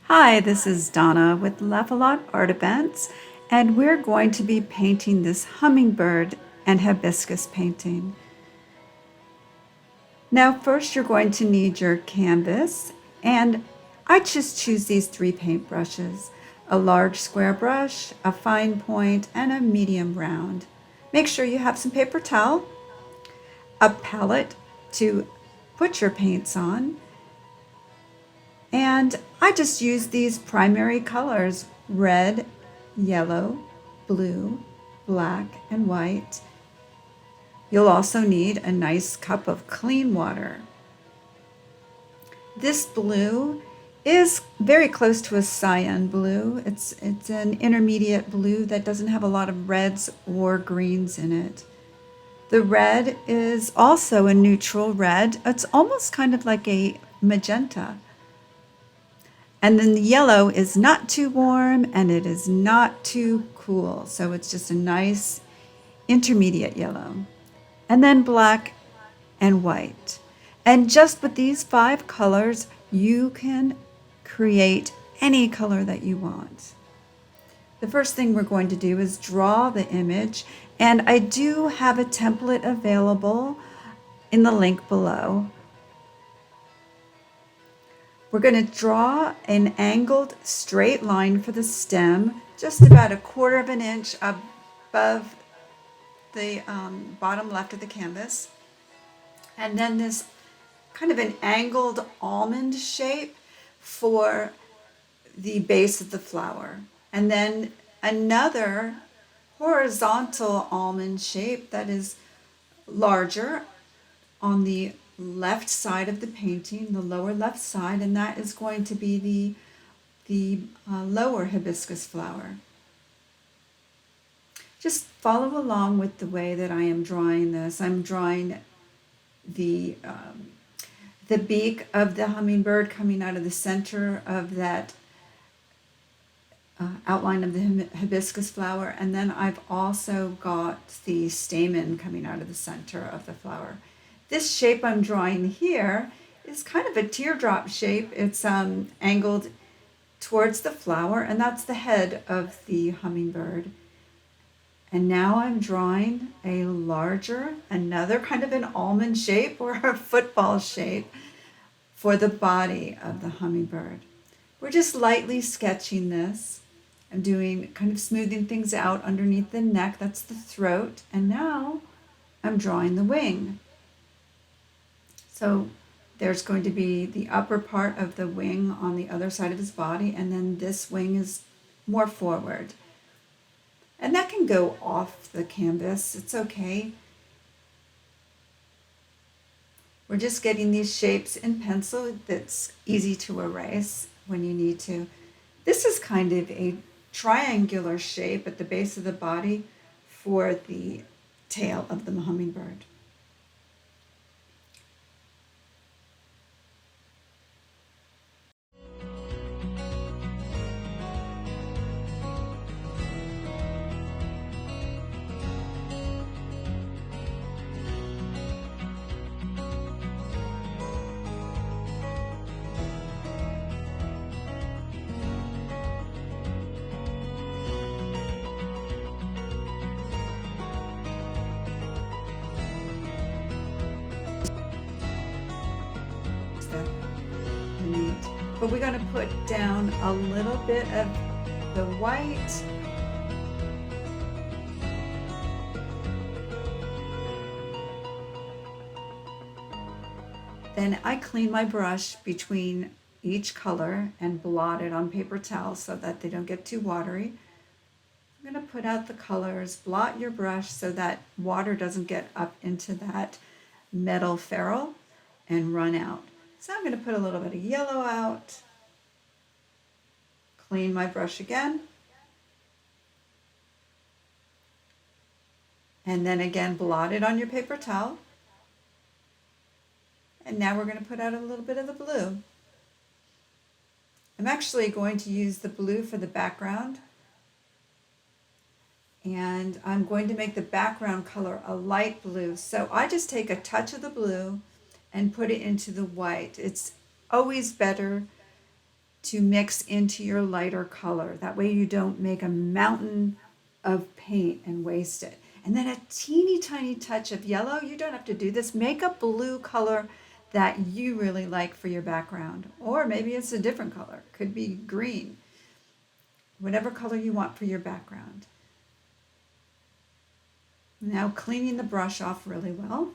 Hi, this is Donna with Laugh a Lot Art Events, and we're going to be painting this hummingbird and hibiscus painting. Now, first you're going to need your canvas, and I just choose these three paint brushes: a large square brush, a fine point, and a medium round. Make sure you have some paper towel, a palette to put your paints on, and I just use these primary colors: red, yellow, blue, black, and white. You'll also need a nice cup of clean water. This blue is very close to a cyan blue. It's an intermediate blue that doesn't have a lot of reds or greens in it. The red is also a neutral red. It's almost kind of like a magenta. And then the yellow is not too warm and it is not too cool. So it's just a nice intermediate yellow. And then black and white. And just with these five colors, you can create any color that you want. The first thing we're going to do is draw the image. And I do have a template available in the link below. We're going to draw an angled straight line for the stem, just about 1/4 of an inch above the bottom left of the canvas. And then this kind of an angled almond shape for the base of the flower. And then another horizontal almond shape that is larger on the left side of the painting, the lower left side, and that is going to be the lower hibiscus flower. Just follow along with the way that I am drawing this. I'm drawing the beak of the hummingbird coming out of the center of that outline of the hibiscus flower, and then I've also got the stamen coming out of the center of the flower. This shape I'm drawing here is kind of a teardrop shape. It's angled towards the flower, and that's the head of the hummingbird. And now I'm drawing a larger, another kind of an almond shape or a football shape for the body of the hummingbird. We're just lightly sketching this. I'm doing kind of smoothing things out underneath the neck. That's the throat. And now I'm drawing the wing. So there's going to be the upper part of the wing on the other side of his body, and then this wing is more forward. And that can go off the canvas. It's okay. We're just getting these shapes in pencil that's easy to erase when you need to. This is kind of a triangular shape at the base of the body for the tail of the hummingbird. But we're going to put down a little bit of the white. Then I clean my brush between each color and blot it on paper towel so that they don't get too watery. I'm going to put out the colors, blot your brush so that water doesn't get up into that metal ferrule and run out. So I'm going to put a little bit of yellow out, clean my brush again, and then again blot it on your paper towel. And now we're going to put out a little bit of the blue. I'm actually going to use the blue for the background, and I'm going to make the background color a light blue. So I just take a touch of the blue and put it into the white. It's always better to mix into your lighter color. That way you don't make a mountain of paint and waste it. And then a teeny tiny touch of yellow. You don't have to do this. Make a blue color that you really like for your background. Or maybe it's a different color. Could be green. Whatever color you want for your background. Now cleaning the brush off really well.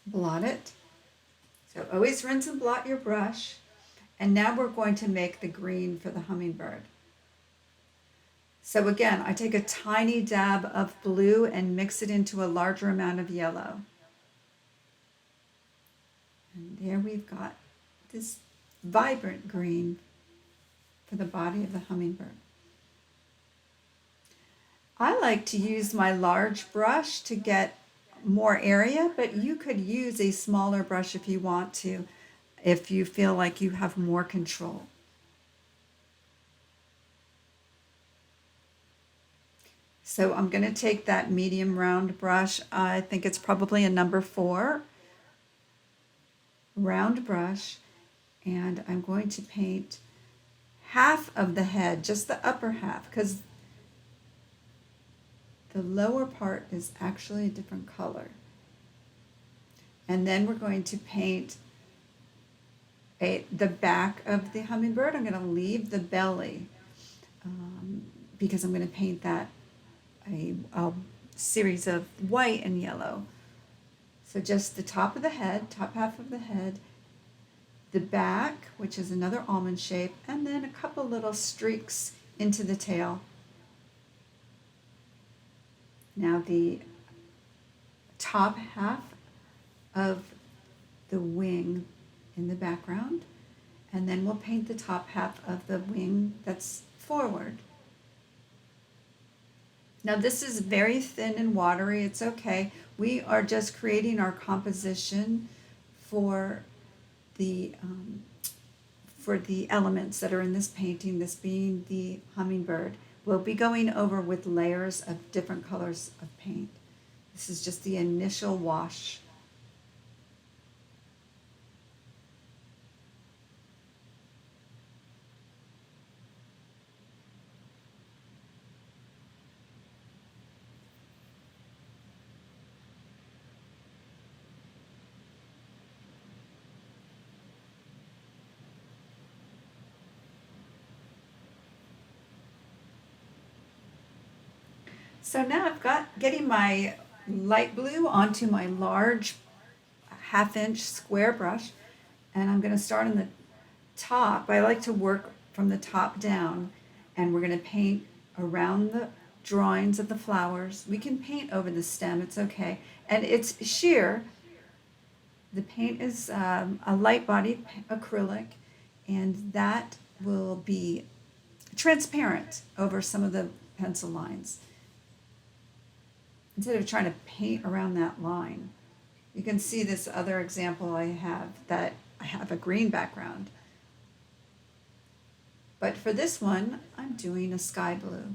Blot it. So always rinse and blot your brush. And now we're going to make the green for the hummingbird. So again, I take a tiny dab of blue and mix it into a larger amount of yellow. And there we've got this vibrant green for the body of the hummingbird. I like to use my large brush to get more area, but you could use a smaller brush if you want to, if you feel like you have more control. So I'm going to take that medium round brush. I think it's probably a number 4 round brush, and I'm going to paint half of the head, just the upper half, because the lower part is actually a different color. And then we're going to paint the back of the hummingbird. I'm going to leave the belly because I'm going to paint that a series of white and yellow. So just the top of the head, top half of the head, the back, which is another almond shape, and then a couple little streaks into the tail. Now the top half of the wing in the background, and then we'll paint the top half of the wing that's forward. Now this is very thin and watery, it's okay. We are just creating our composition for the elements that are in this painting, this being the hummingbird. We'll be going over with layers of different colors of paint. This is just the initial wash. So now I've got getting my light blue onto my large 1/2 inch square brush, and I'm going to start on the top. I like to work from the top down, and we're going to paint around the drawings of the flowers. We can paint over the stem, it's okay. And it's sheer. The paint is a light bodied acrylic, and that will be transparent over some of the pencil lines. Instead of trying to paint around that line. You can see this other example I have that I have a green background. But for this one, I'm doing a sky blue.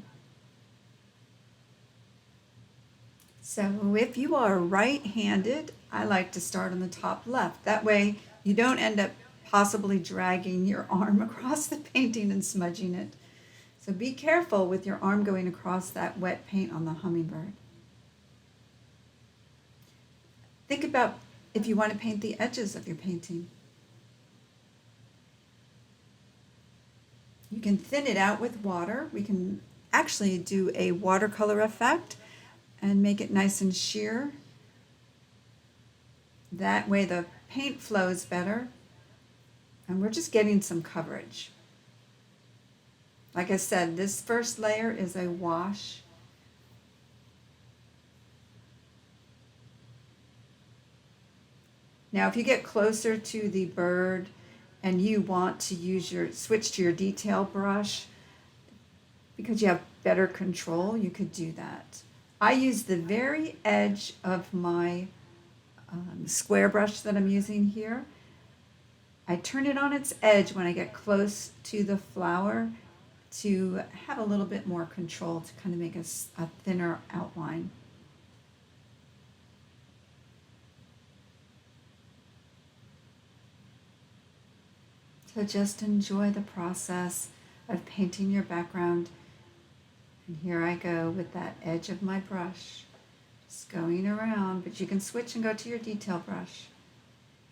So if you are right-handed, I like to start on the top left. That way you don't end up possibly dragging your arm across the painting and smudging it. So be careful with your arm going across that wet paint on the hummingbird. Think about if you want to paint the edges of your painting. You can thin it out with water. We can actually do a watercolor effect and make it nice and sheer. That way the paint flows better, and we're just getting some coverage. Like I said, this first layer is a wash. Now, if you get closer to the bird and you want to switch to your detail brush, because you have better control, you could do that. I use the very edge of my square brush that I'm using here. I turn it on its edge when I get close to the flower to have a little bit more control to kind of make a thinner outline. So just enjoy the process of painting your background. And here I go with that edge of my brush, just going around, but you can switch and go to your detail brush.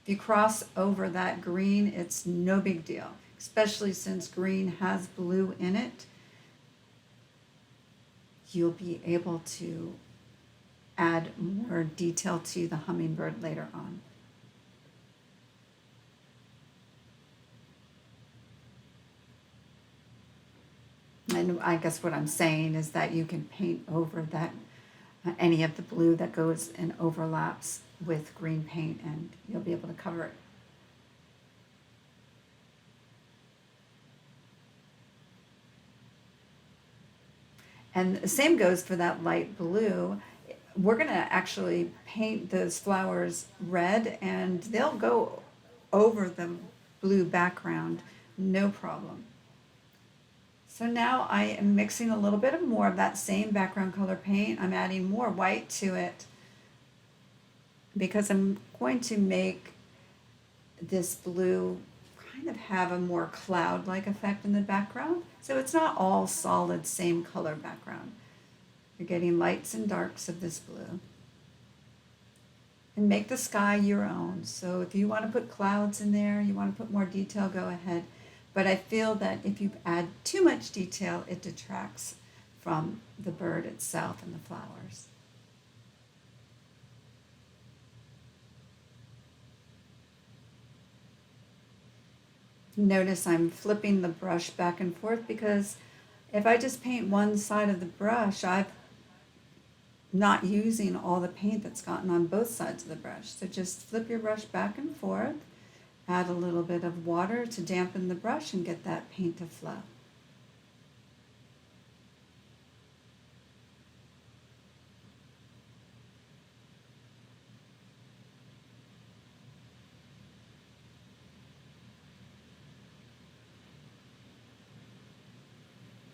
If you cross over that green, it's no big deal, especially since green has blue in it. You'll be able to add more detail to the hummingbird later on. And I guess what I'm saying is that you can paint over that any of the blue that goes and overlaps with green paint, and you'll be able to cover it. And the same goes for that light blue. We're going to actually paint those flowers red, and they'll go over the blue background, no problem. So now I am mixing a little bit more of that same background color paint. I'm adding more white to it because I'm going to make this blue kind of have a more cloud-like effect in the background. So it's not all solid, same color background. You're getting lights and darks of this blue. And make the sky your own. So if you want to put clouds in there, you want to put more detail, go ahead. But I feel that if you add too much detail, it detracts from the bird itself and the flowers. Notice I'm flipping the brush back and forth because if I just paint one side of the brush, I'm not using all the paint that's gotten on both sides of the brush. So just flip your brush back and forth. Add a little bit of water to dampen the brush and get that paint to flow.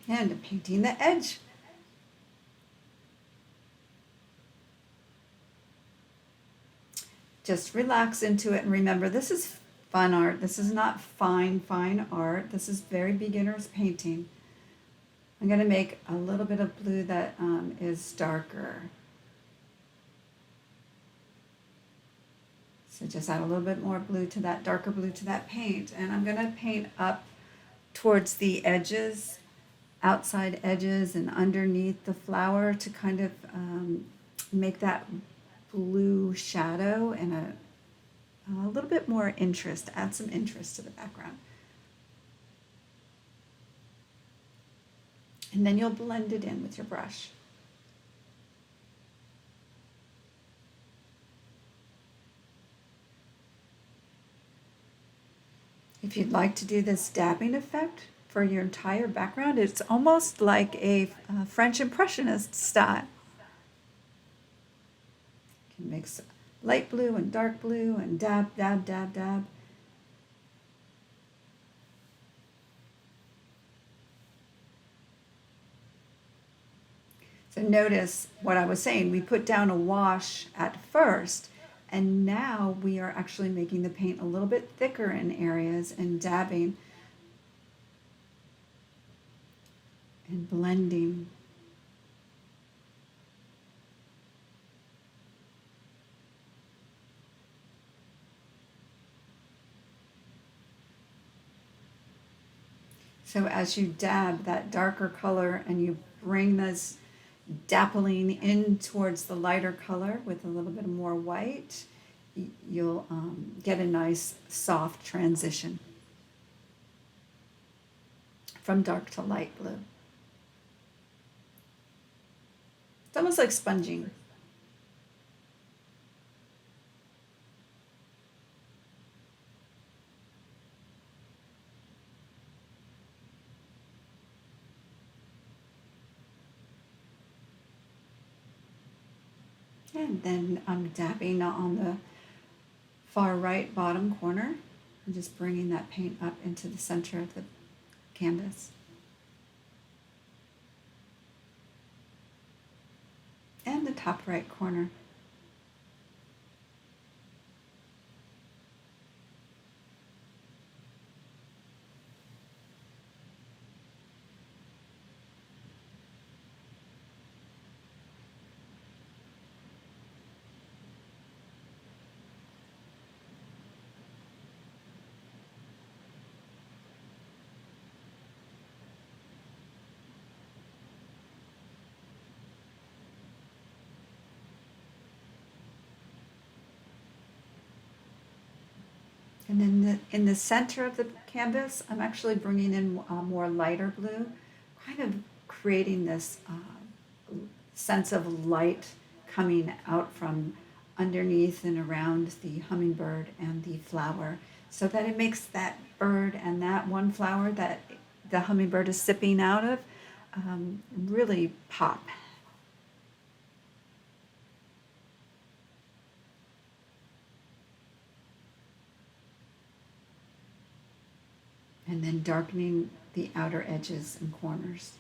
And painting the edge. Just relax into it and remember this is fun art. This is not fine art. This is very beginner's painting. I'm going to make a little bit of blue that is darker. So just add a little bit more blue to that, darker blue to that paint. And I'm going to paint up towards the edges, outside edges and underneath the flower to kind of make that blue shadow and a little bit more interest, add some interest to the background. And then you'll blend it in with your brush. If you'd like to do this dabbing effect for your entire background, it's almost like a French Impressionist style. You can mix light blue and dark blue and dab, dab, dab, dab. So notice what I was saying, we put down a wash at first, and now we are actually making the paint a little bit thicker in areas and dabbing and blending. So as you dab that darker color and you bring this dappling in towards the lighter color with a little bit more white, you'll get a nice soft transition from dark to light blue. It's almost like sponging. And then I'm dabbing on the far right bottom corner and just bringing that paint up into the center of the canvas. And the top right corner. And in the center of the canvas, I'm actually bringing in more lighter blue, kind of creating this sense of light coming out from underneath and around the hummingbird and the flower, so that it makes that bird and that one flower that the hummingbird is sipping out of really pop. And then darkening the outer edges and corners.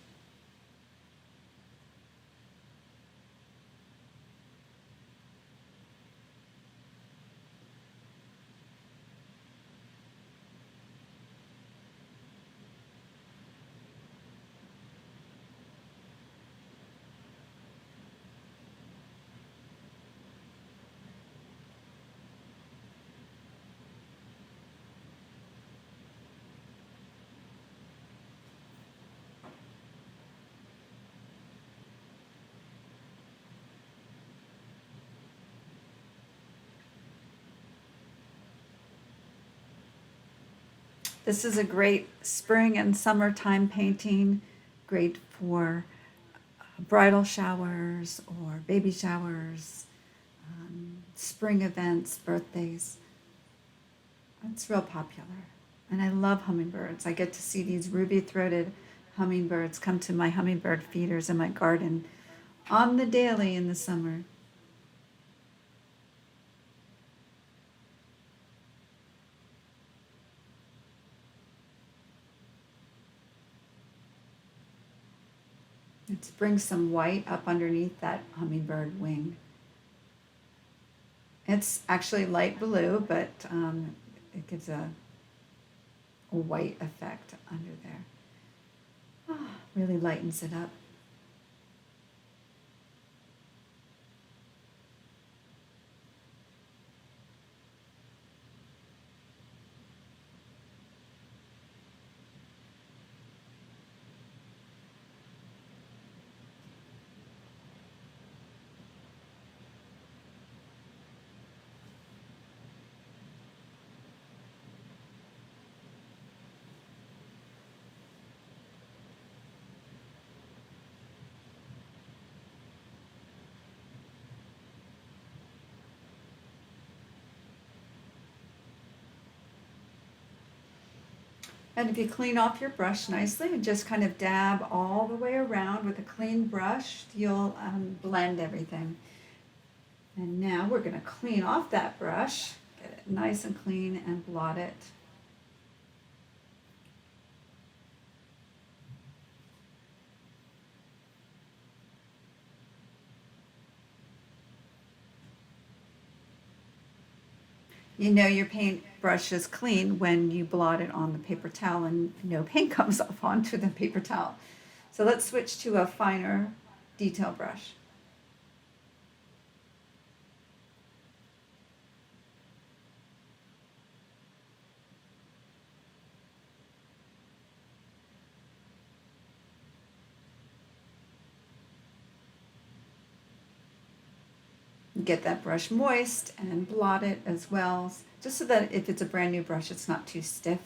This is a great spring and summertime painting, great for bridal showers or baby showers, spring events, birthdays. It's real popular. And I love hummingbirds. I get to see these ruby-throated hummingbirds come to my hummingbird feeders in my garden on the daily in the summer. Let's bring some white up underneath that hummingbird wing. It's actually light blue, but it gives a white effect under there. Oh, really lightens it up. And if you clean off your brush nicely and just kind of dab all the way around with a clean brush, you'll blend everything. And now we're going to clean off that brush, get it nice and clean, and blot it. You know your paint brush is clean when you blot it on the paper towel and no paint comes off onto the paper towel. So let's switch to a finer detail brush. Get that brush moist and blot it as well, just so that if it's a brand new brush, it's not too stiff.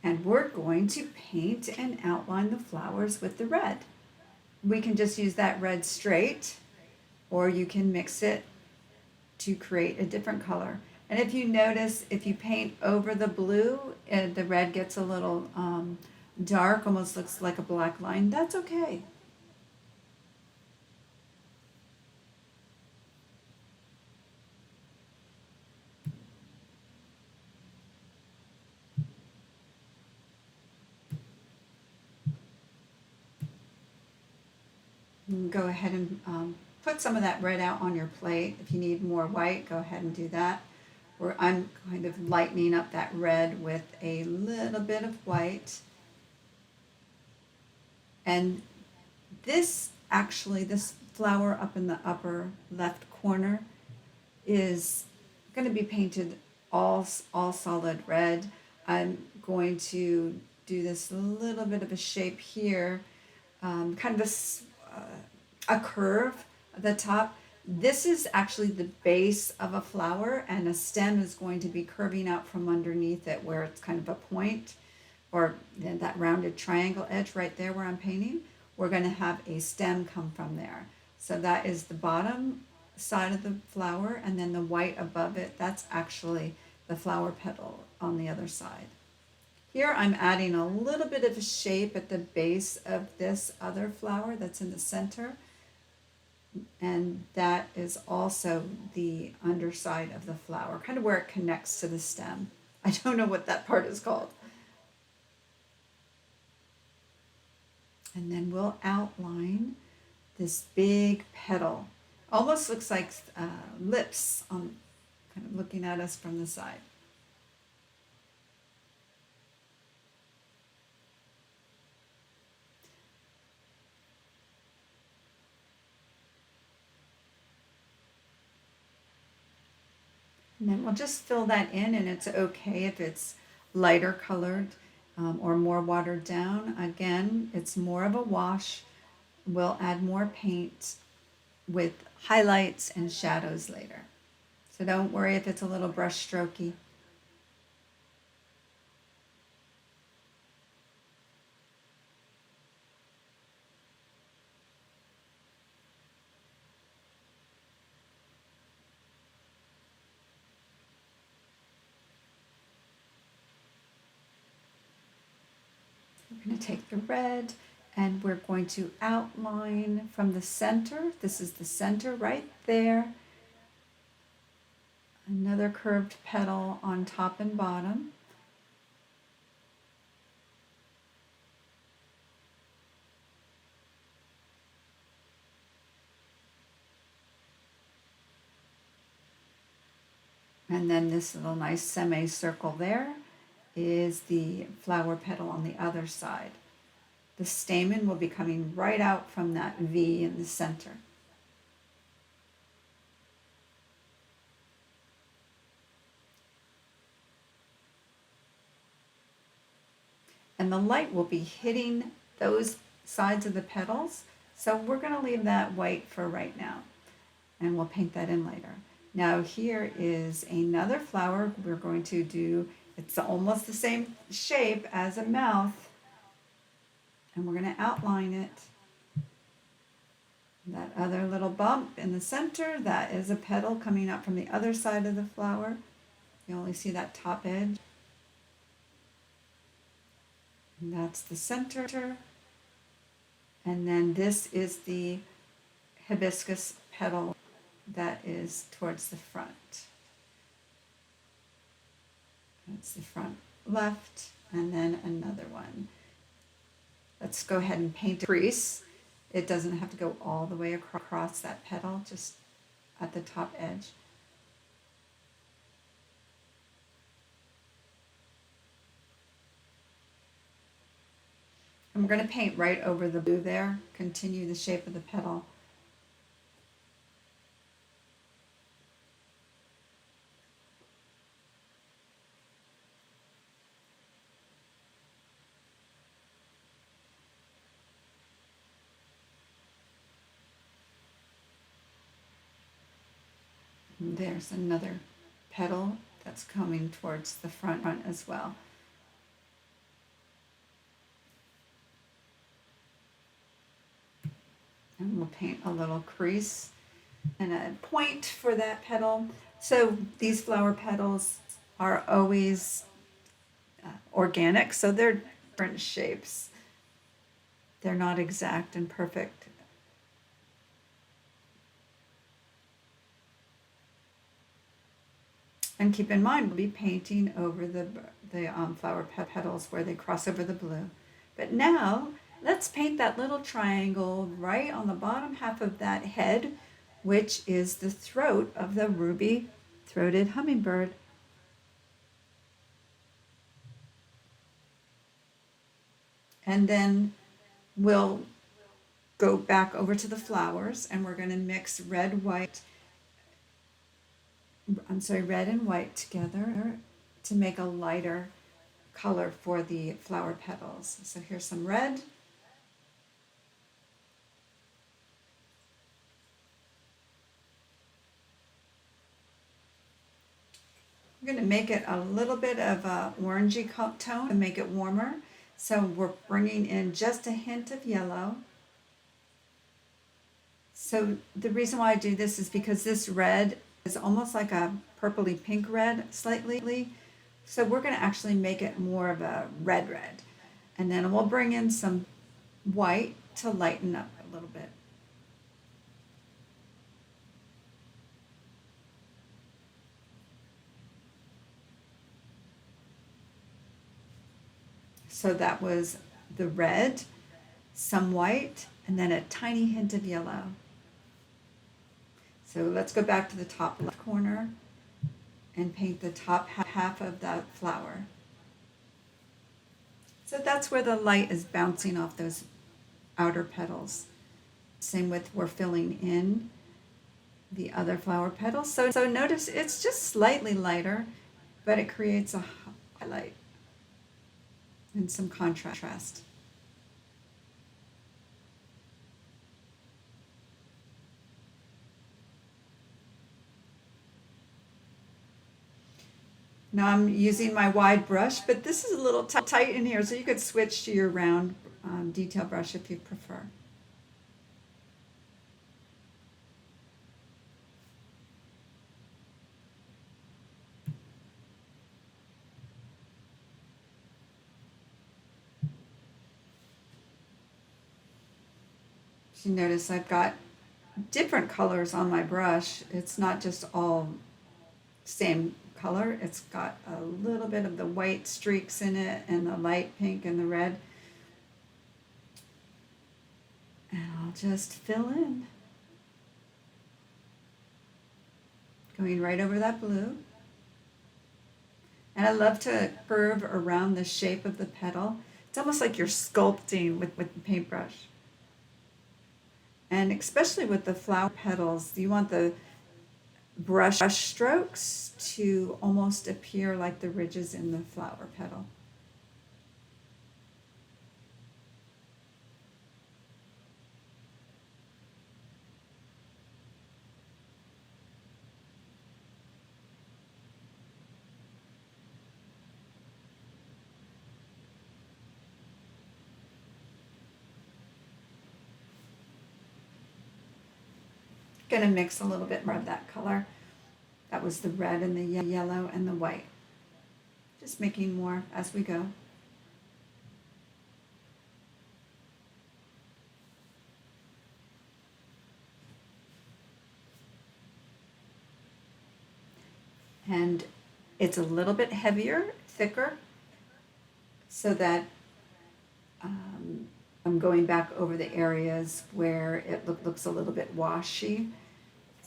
And we're going to paint and outline the flowers with the red. We can just use that red straight, or you can mix it to create a different color. And if you notice, if you paint over the blue, the red gets a little dark, almost looks like a black line. That's okay. You can go ahead and put some of that red out on your plate. If you need more white, go ahead and do that. Or I'm kind of lightening up that red with a little bit of white. And this flower up in the upper left corner is going to be painted all solid red. I'm going to do this little bit of a shape here, kind of a curve at the top. This is actually the base of a flower, and a stem is going to be curving out from underneath it where it's kind of a point, or that rounded triangle edge right there where I'm painting. We're going to have a stem come from there. So that is the bottom side of the flower, and then the white above it, that's actually the flower petal on the other side. Here I'm adding a little bit of a shape at the base of this other flower that's in the center, and that is also the underside of the flower, kind of where it connects to the stem. I don't know what that part is called. And then we'll outline this big petal. Almost looks like lips on, kind of looking at us from the side. And then we'll just fill that in, and it's okay if it's lighter colored or more watered down. Again, it's more of a wash. We'll add more paint with highlights and shadows later. So don't worry if it's a little brush strokey. We're going to take the red and we're going to outline from the center. This is the center right there. Another curved petal on top and bottom. And then this little nice semicircle there is the flower petal on the other side. The stamen will be coming right out from that V in the center. And the light will be hitting those sides of the petals. So we're going to leave that white for right now, and we'll paint that in later. Now here is another flower we're going to do. It's almost the same shape as a mouth, and we're going to outline it. That other little bump in the center, that is a petal coming up from the other side of the flower. You only see that top edge. And that's the center. And then this is the hibiscus petal that is towards the front. That's the front left, and then another one. Let's go ahead and paint a crease. It doesn't have to go all the way across that petal, just at the top edge. And we're going to paint right over the blue there, continue the shape of the petal. And there's another petal that's coming towards the front as well. And we'll paint a little crease and a point for that petal. So these flower petals are always organic, so they're different shapes. They're not exact and perfect. And keep in mind, we'll be painting over the flower petals where they cross over the blue. But now, let's paint that little triangle right on the bottom half of that head, which is the throat of the ruby-throated hummingbird. And then we'll go back over to the flowers, and we're going to mix red and white together to make a lighter color for the flower petals. So here's some red. I'm going to make it a little bit of a orangey tone to make it warmer. So we're bringing in just a hint of yellow. So the reason why I do this is because this red is almost like a purpley pink red slightly. So we're going to actually make it more of a red. And then we'll bring in some white to lighten up a little bit. So that was the red, some white, and then a tiny hint of yellow. So let's go back to the top left corner and paint the top half of that flower. So that's where the light is bouncing off those outer petals. Same with we're filling in the other flower petals. So notice it's just slightly lighter, but it creates a highlight and some contrast. Now I'm using my wide brush, but this is a little tight in here, so you could switch to your round detail brush if you prefer. So you notice I've got different colors on my brush. It's not just all same color. It's got a little bit of the white streaks in it and the light pink and the red. And I'll just fill in. Going right over that blue. And I love to curve around the shape of the petal. It's almost like you're sculpting with the paintbrush. And especially with the flower petals, you want the brush strokes to almost appear like the ridges in the flower petal. Going to mix a little bit more of that color. That was the red and the yellow and the white. Just making more as we go. And it's a little bit heavier, thicker, so that I'm going back over the areas where it looks a little bit washy.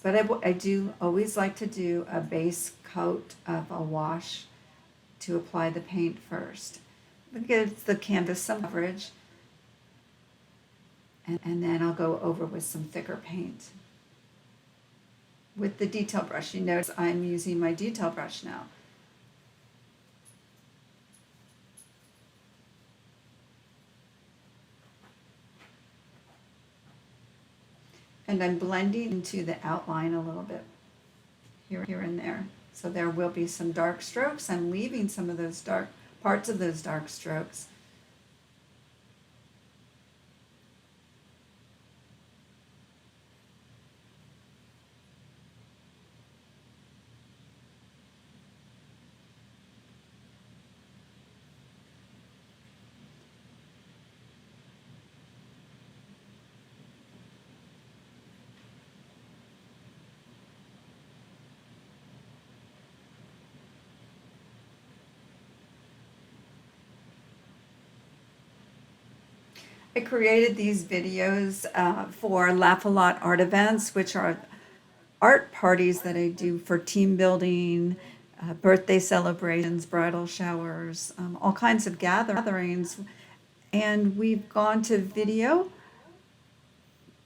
But I do always like to do a base coat of a wash to apply the paint first. It gives the canvas some coverage. And then I'll go over with some thicker paint. With the detail brush, you notice I'm using my detail brush now. And I'm blending into the outline a little bit here and there. So there will be some dark strokes. I'm leaving some of those dark parts of those dark strokes. I created these videos for Laugh-A-Lot art events, which are art parties that I do for team building, birthday celebrations, bridal showers, all kinds of gatherings. And we've gone to video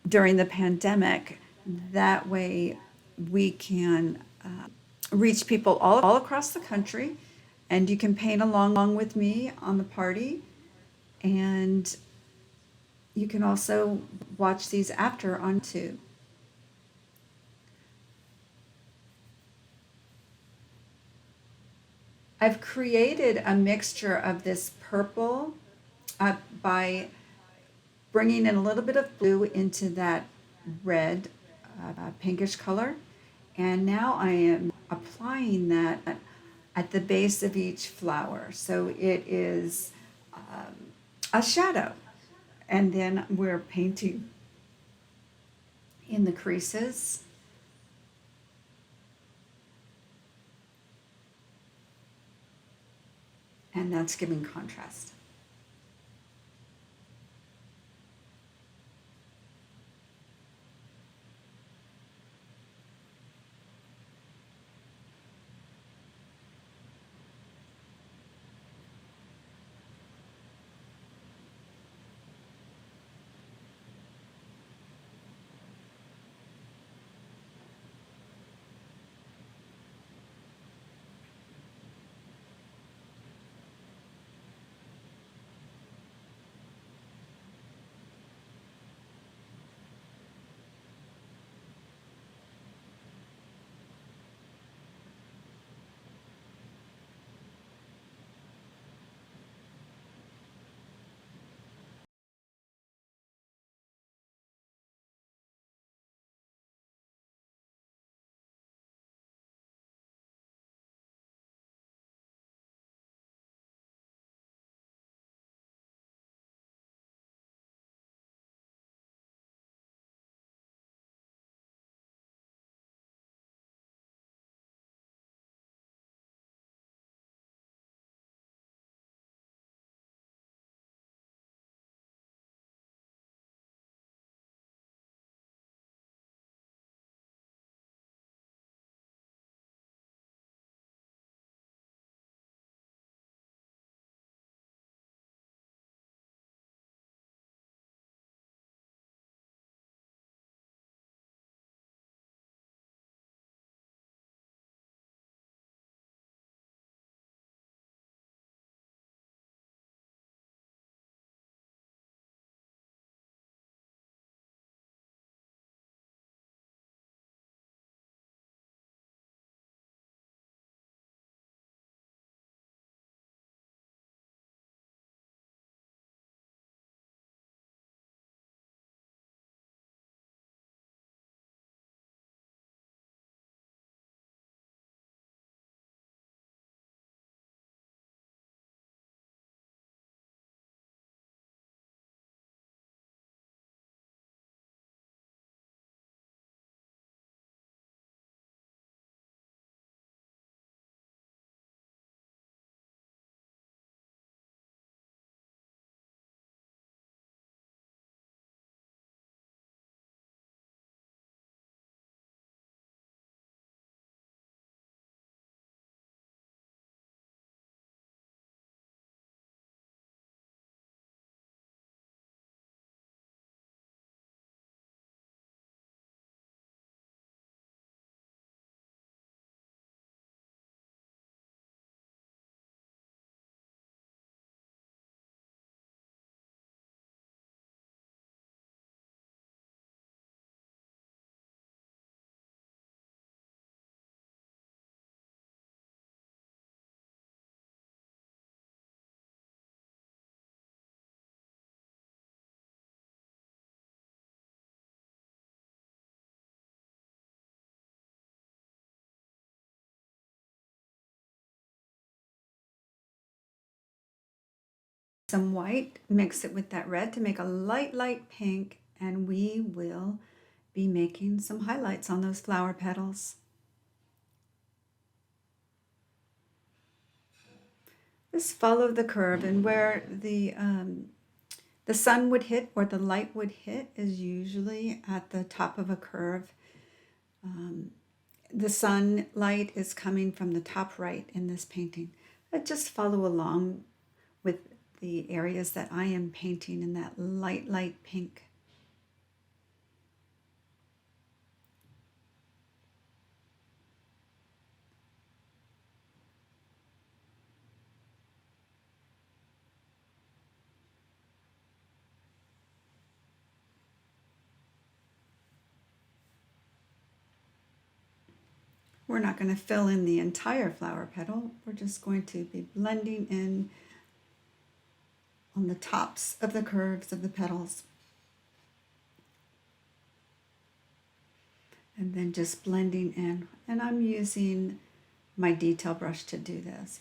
during the pandemic. That way we can reach people all across the country, and you can paint along with me on the party. And you can also watch these after on YouTube. I've created a mixture of this purple by bringing in a little bit of blue into that red, pinkish color. And now I am applying that at the base of each flower. So it is a shadow. And then we're painting in the creases. And that's giving contrast. Some white, mix it with that red to make a light, light pink, and we will be making some highlights on those flower petals. Just follow the curve, and where the sun would hit or the light would hit is usually at the top of a curve. The sunlight is coming from the top right in this painting. But just follow along with the areas that I am painting in that light, light pink. We're not going to fill in the entire flower petal. We're just going to be blending in on the tops of the curves of the petals. And then just blending in. And I'm using my detail brush to do this.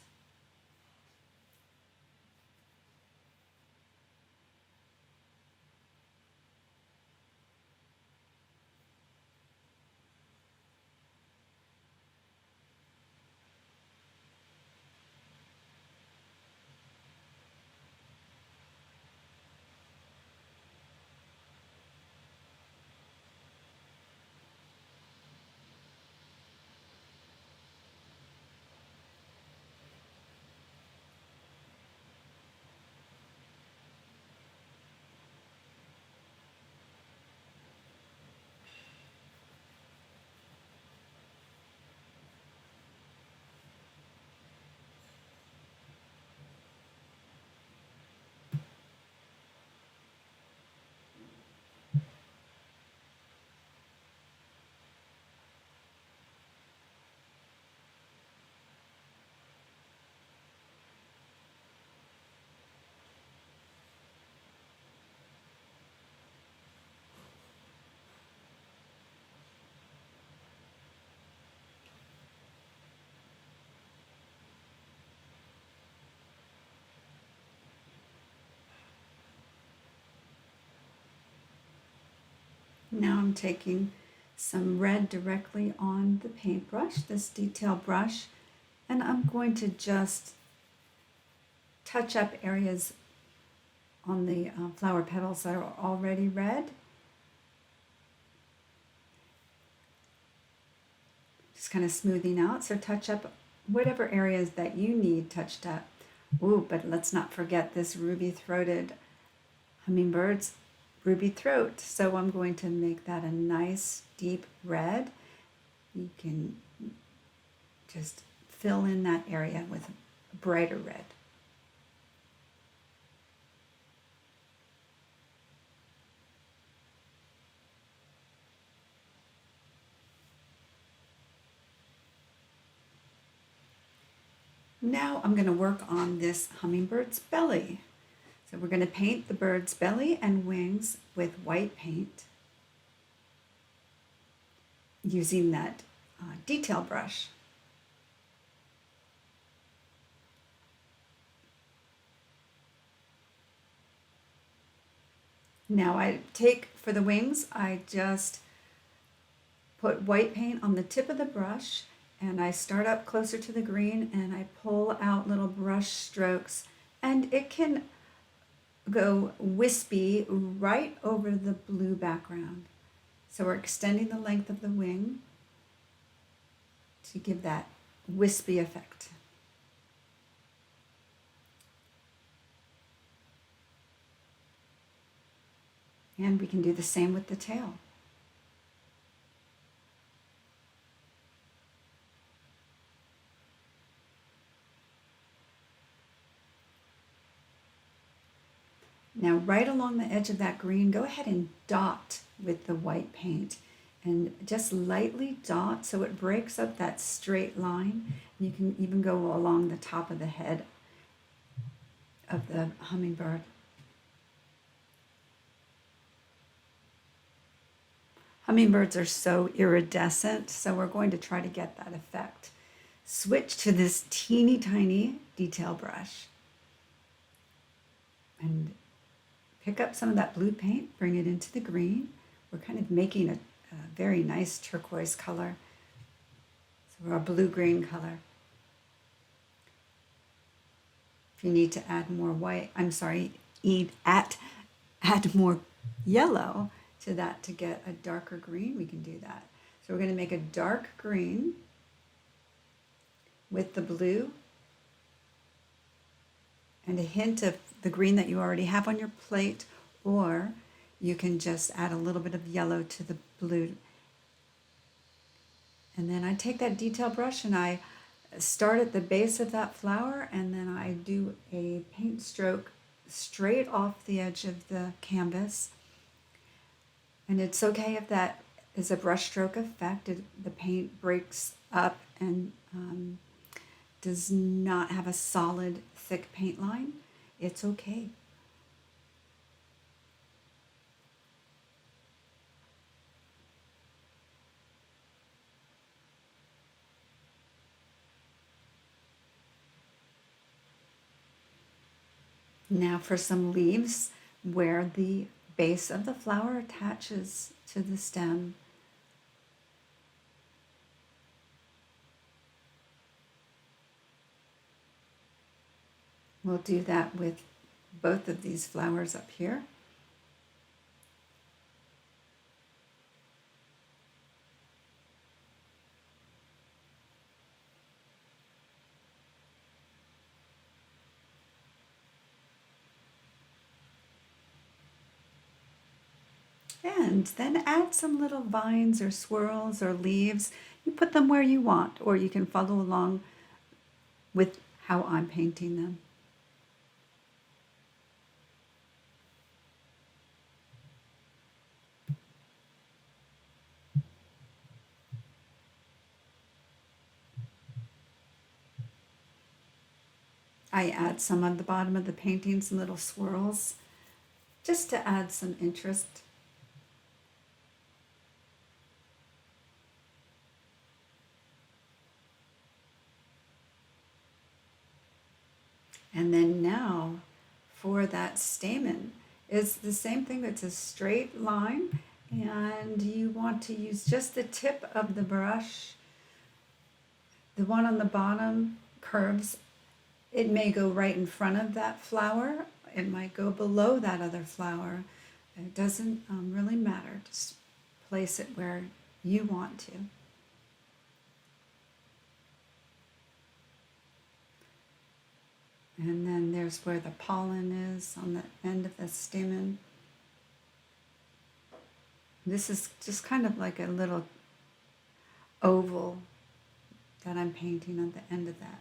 Now I'm taking some red directly on the paintbrush, this detail brush, and I'm going to just touch up areas on the flower petals that are already red. Just kind of smoothing out, so touch up whatever areas that you need touched up. Ooh, but let's not forget this ruby-throated hummingbird's ruby throat. So I'm going to make that a nice deep red. You can just fill in that area with a brighter red. Now I'm going to work on this hummingbird's belly. So we're going to paint the bird's belly and wings with white paint using that detail brush. Now I take, for the wings, I just put white paint on the tip of the brush, and I start up closer to the green and I pull out little brush strokes, and it can go wispy right over the blue background. So we're extending the length of the wing to give that wispy effect. And we can do the same with the tail. Now, right along the edge of that green, go ahead and dot with the white paint, and just lightly dot so it breaks up that straight line. You can even go along the top of the head of the hummingbird. Hummingbirds are so iridescent, so we're going to try to get that effect. Switch to this teeny tiny detail brush and pick up some of that blue paint, bring it into the green. We're kind of making a very nice turquoise color. So we're a blue-green color. If you need to add more white, add more yellow to that to get a darker green, we can do that. So we're going to make a dark green with the blue and a hint of the green that you already have on your plate, or you can just add a little bit of yellow to the blue. And then I take that detail brush and I start at the base of that flower, and then I do a paint stroke straight off the edge of the canvas. And it's okay if that is a brushstroke effect. The paint breaks up and does not have a solid, thick paint line. It's okay. Now for some leaves where the base of the flower attaches to the stem. We'll do that with both of these flowers up here. And then add some little vines or swirls or leaves. You put them where you want, or you can follow along with how I'm painting them. I add some on the bottom of the painting, some little swirls, just to add some interest. And then now for that stamen, it's the same thing. It's a straight line, and you want to use just the tip of the brush. The one on the bottom curves. It may go right in front of that flower. It might go below that other flower. It doesn't really matter. Just place it where you want to. And then there's where the pollen is on the end of the stamen. This is just kind of like a little oval that I'm painting on the end of that.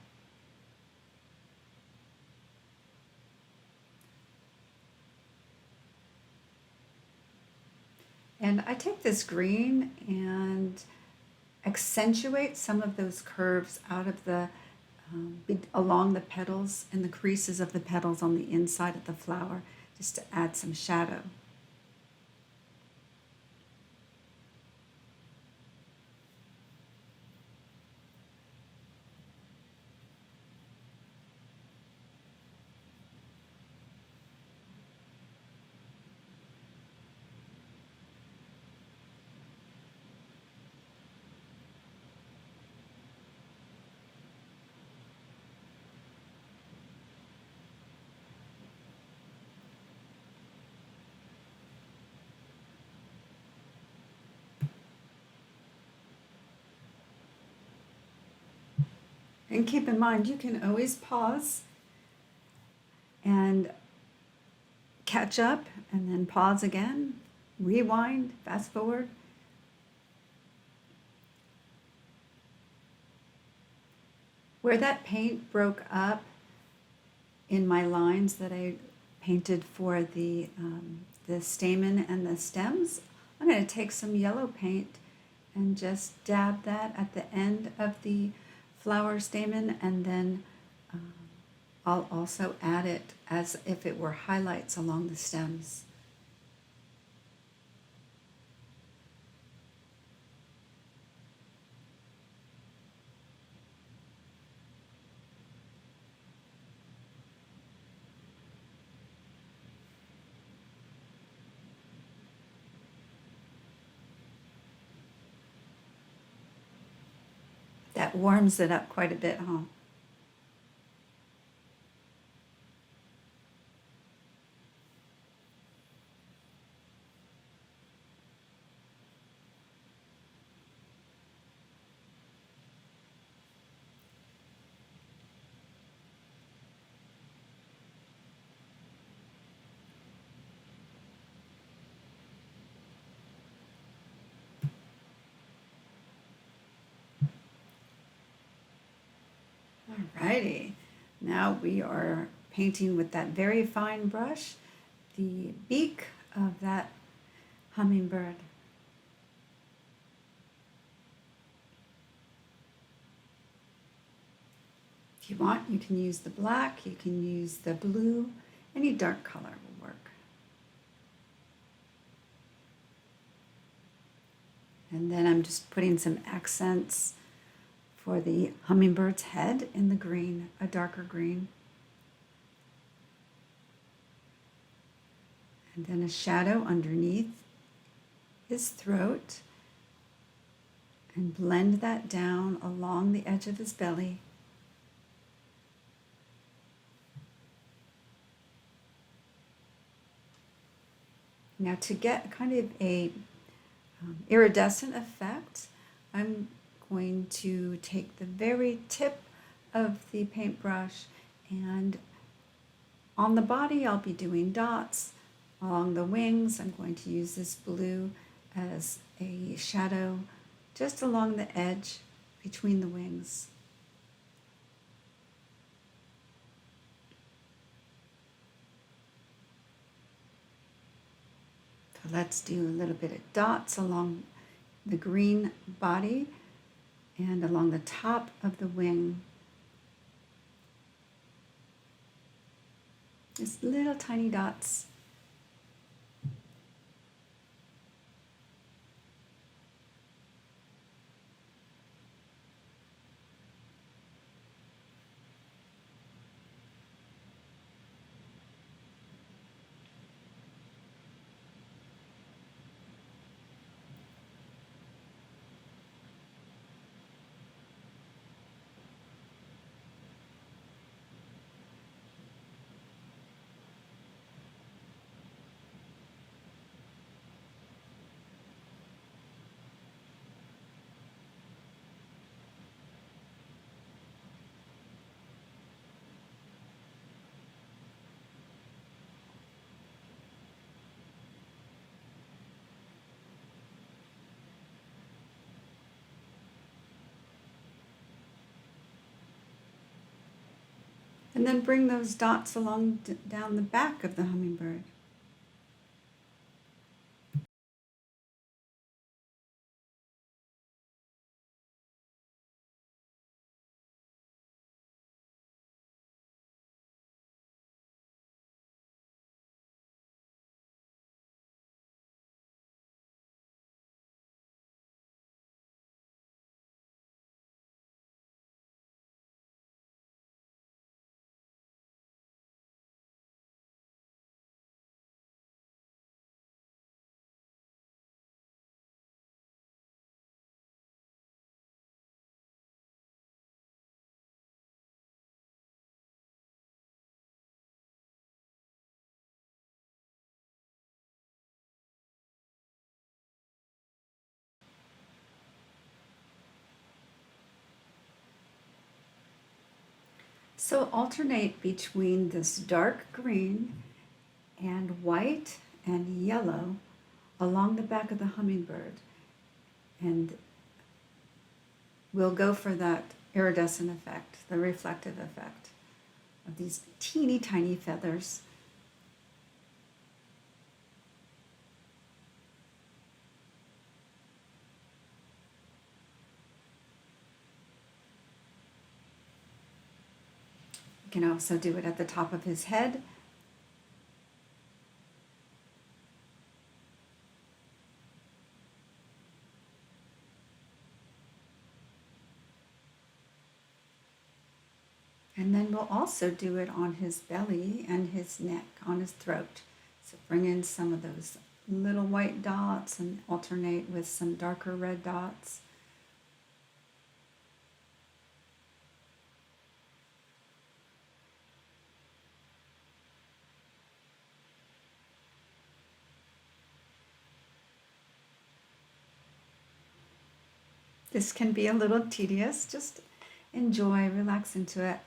And I take this green and accentuate some of those curves out of the along the petals and the creases of the petals on the inside of the flower, just to add some shadow. And keep in mind, you can always pause and catch up and then pause again, rewind, fast forward. Where that paint broke up in my lines that I painted for the stamen and the stems, I'm going to take some yellow paint and just dab that at the end of the flower stamen, and then I'll also add it as if it were highlights along the stems. That warms it up quite a bit, huh? Alrighty, now we are painting with that very fine brush the beak of that hummingbird. If you want, you can use the black, you can use the blue, any dark color will work. And then I'm just putting some accents for the hummingbird's head in the green, a darker green. And then a shadow underneath his throat, and blend that down along the edge of his belly. Now to get kind of a iridescent effect, I'm going to take the very tip of the paintbrush, and on the body I'll be doing dots. Along the wings I'm going to use this blue as a shadow just along the edge between the wings. So let's do a little bit of dots along the green body and along the top of the wing. Just little tiny dots. And then bring those dots along down the back of the hummingbird. So alternate between this dark green and white and yellow along the back of the hummingbird. And we'll go for that iridescent effect, the reflective effect of these teeny tiny feathers. You can also do it at the top of his head. And then we'll also do it on his belly and his neck, on his throat. So bring in some of those little white dots and alternate with some darker red dots. This can be a little tedious, just enjoy, relax into it.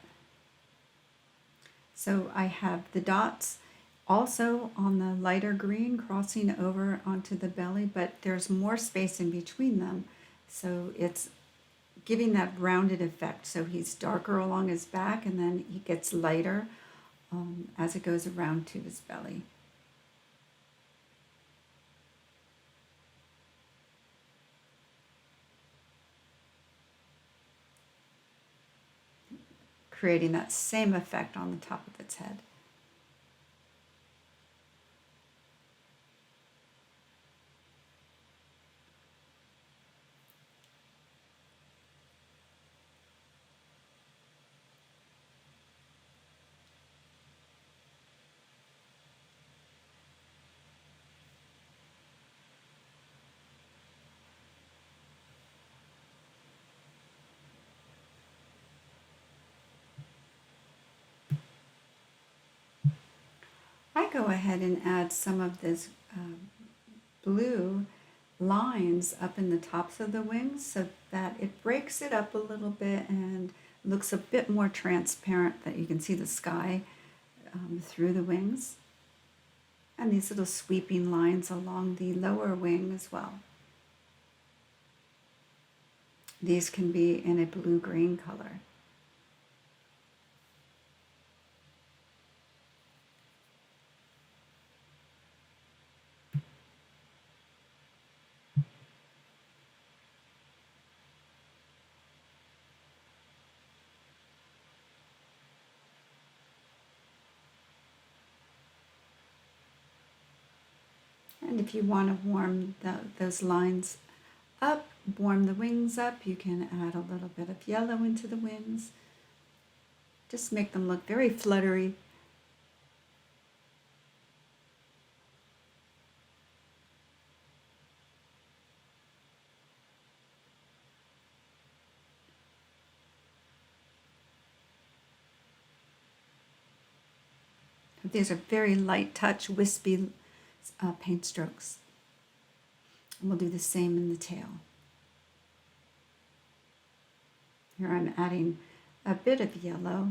So I have the dots also on the lighter green crossing over onto the belly, but there's more space in between them. So it's giving that rounded effect. So he's darker along his back and then he gets lighter as it goes around to his belly. creating that same effect on the top of its head. I go ahead and add some of this blue lines up in the tops of the wings so that it breaks it up a little bit and looks a bit more transparent, that you can see the sky through the wings. And these little sweeping lines along the lower wing as well. These can be in a blue-green color. And if you want to warm those lines up, warm the wings up, you can add a little bit of yellow into the wings. Just make them look very fluttery. These are very light touch, wispy paint strokes. And we'll do the same in the tail. Here I'm adding a bit of yellow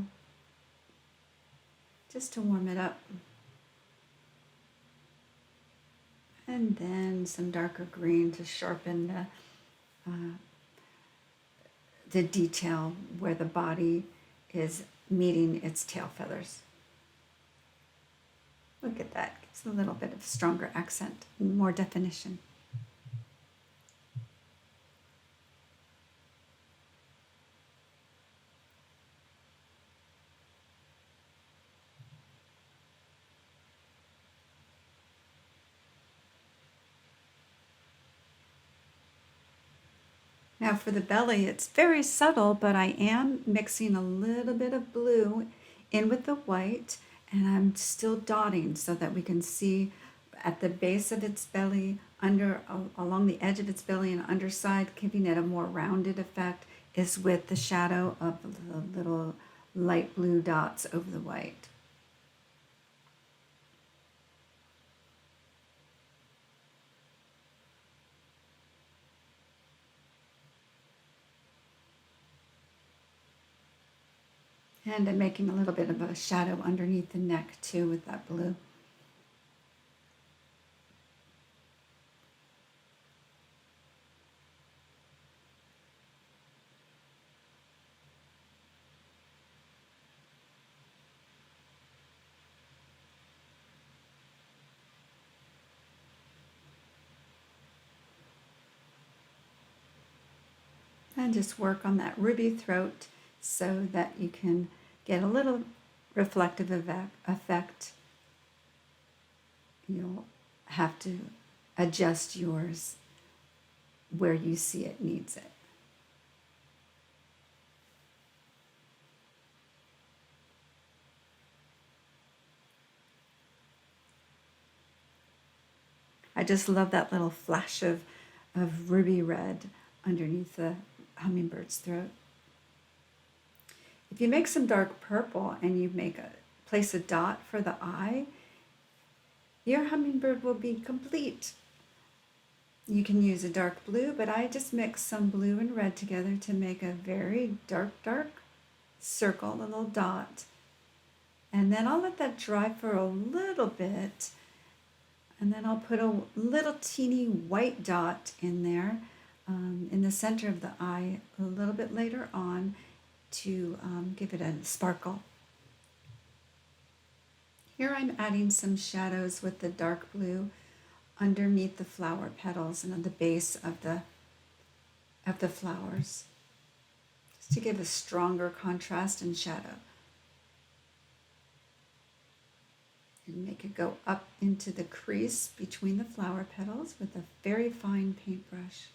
just to warm it up. And then some darker green to sharpen the detail where the body is meeting its tail feathers. Look at that, gives a little bit of stronger accent, more definition. Now for the belly, it's very subtle, but I am mixing a little bit of blue in with the white, and I'm still dotting so that we can see at the base of its belly, along the edge of its belly and underside, giving it a more rounded effect, is with the shadow of the little light blue dots over the white. And I'm making a little bit of a shadow underneath the neck too with that blue. And just work on that ruby throat so that you can get a little reflective effect. You'll have to adjust yours where you see it needs it. I just love that little flash of ruby red underneath the hummingbird's throat. If you make some dark purple and you place a dot for the eye, your hummingbird will be complete. You can use a dark blue, but I just mix some blue and red together to make a very dark circle, a little dot. And then I'll let that dry for a little bit. And then I'll put a little teeny white dot in there in the center of the eye a little bit later on to give it a sparkle. Here I'm adding some shadows with the dark blue underneath the flower petals and on the base of the flowers. to give a stronger contrast and shadow. And make it go up into the crease between the flower petals with a very fine paintbrush.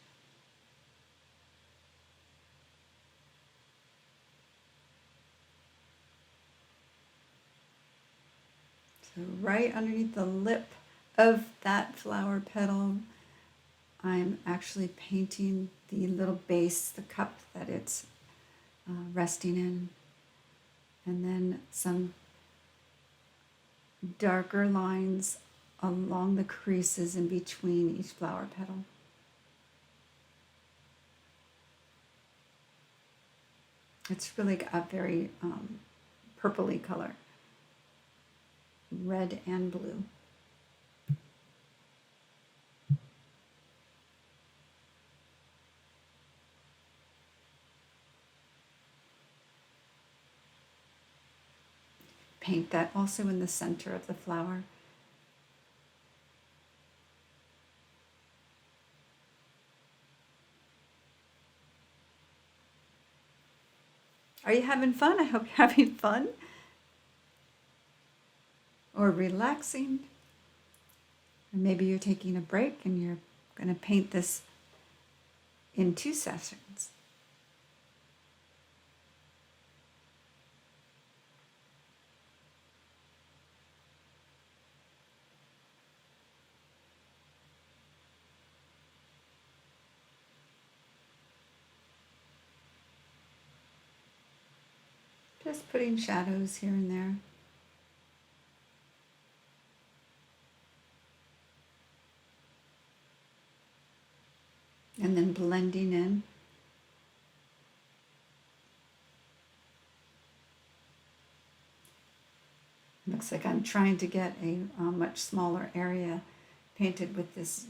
So right underneath the lip of that flower petal, I'm actually painting the little base, the cup that it's resting in, and then some darker lines along the creases in between each flower petal. It's really a very purpley color, red and blue. Paint that also in the center of the flower. Are you having fun? I hope you're having fun. Or relaxing. Or maybe you're taking a break and you're going to paint this in 2 sessions. Just putting shadows here and there. And then blending in. Looks like I'm trying to get a much smaller area painted with this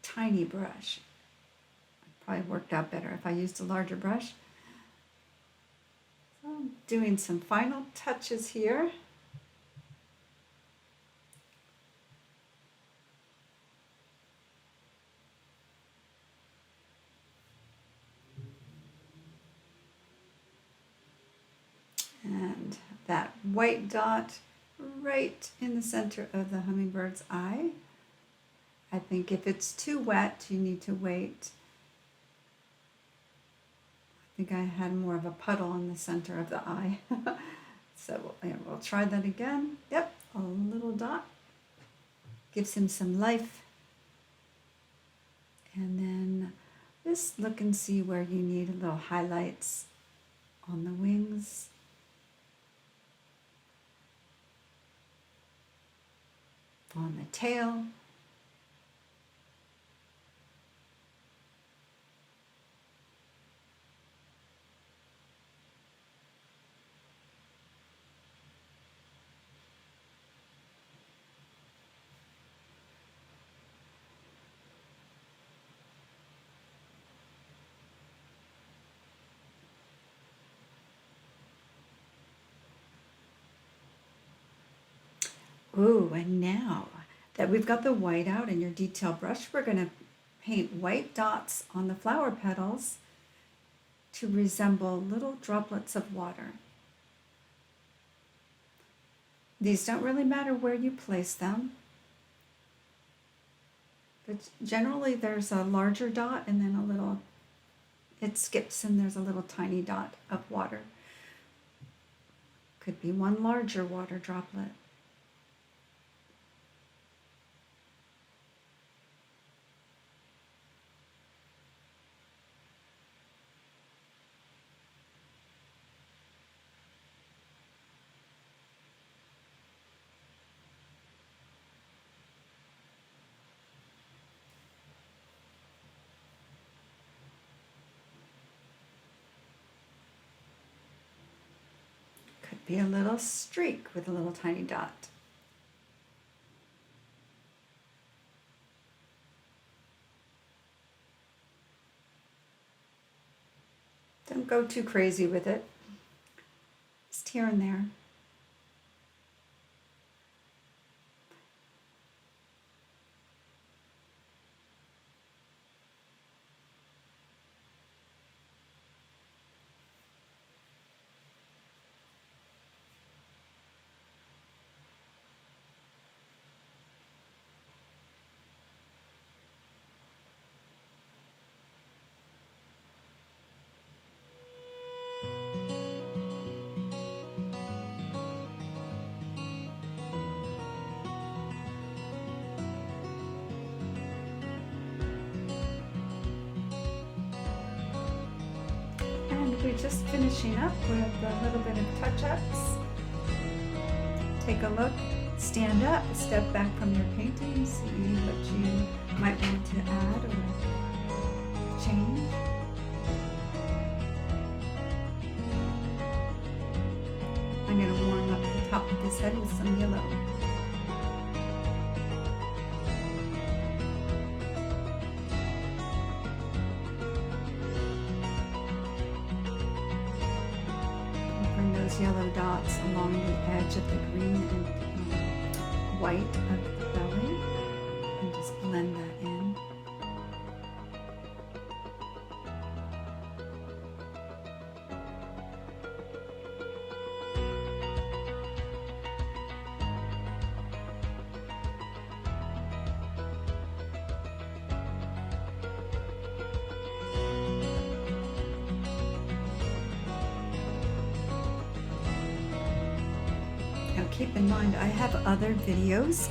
tiny brush. Probably worked out better if I used a larger brush. So I'm doing some final touches here. And that white dot right in the center of the hummingbird's eye. I think if it's too wet, you need to wait. I think I had more of a puddle in the center of the eye. So we'll try that again. Yep, a little dot. Gives him some life. And then just look and see where you need a little highlights on the wings. On the tail. Ooh, and now that we've got the white out in your detail brush, we're going to paint white dots on the flower petals to resemble little droplets of water. These don't really matter where you place them, but generally there's a larger dot and then a little, it skips and there's a little tiny dot of water. Could be one larger water droplet. Could be a little streak with a little tiny dot. Don't go too crazy with it. Just here and there. actually just finishing up with a little bit of touch-ups. Take a look, stand up, step back from your painting, see what you might want to add or change. I'm going to warm up the top of his head with some yellow. Bring those yellow dots along the edge of the green and white of the belly and just blend that in. Now keep in mind, I have other videos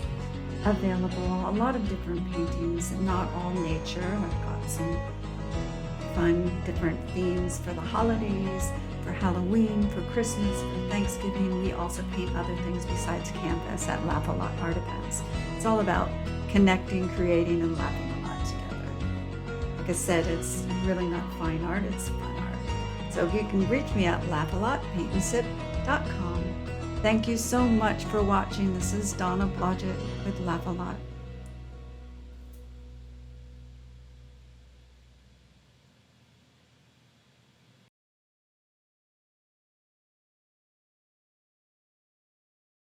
available, a lot of different paintings, not all nature. I've got some fun different themes for the holidays, for Halloween, for Christmas, for Thanksgiving. We also paint other things besides canvas at Laugh a Lot art events. It's all about connecting, creating, and laughing a lot together. Like I said, it's really not fine art, it's fun art. So you can reach me at laughalotpaintandsip.com. Thank you so much for watching. This is Donna Blodgett with Laugh a Lot.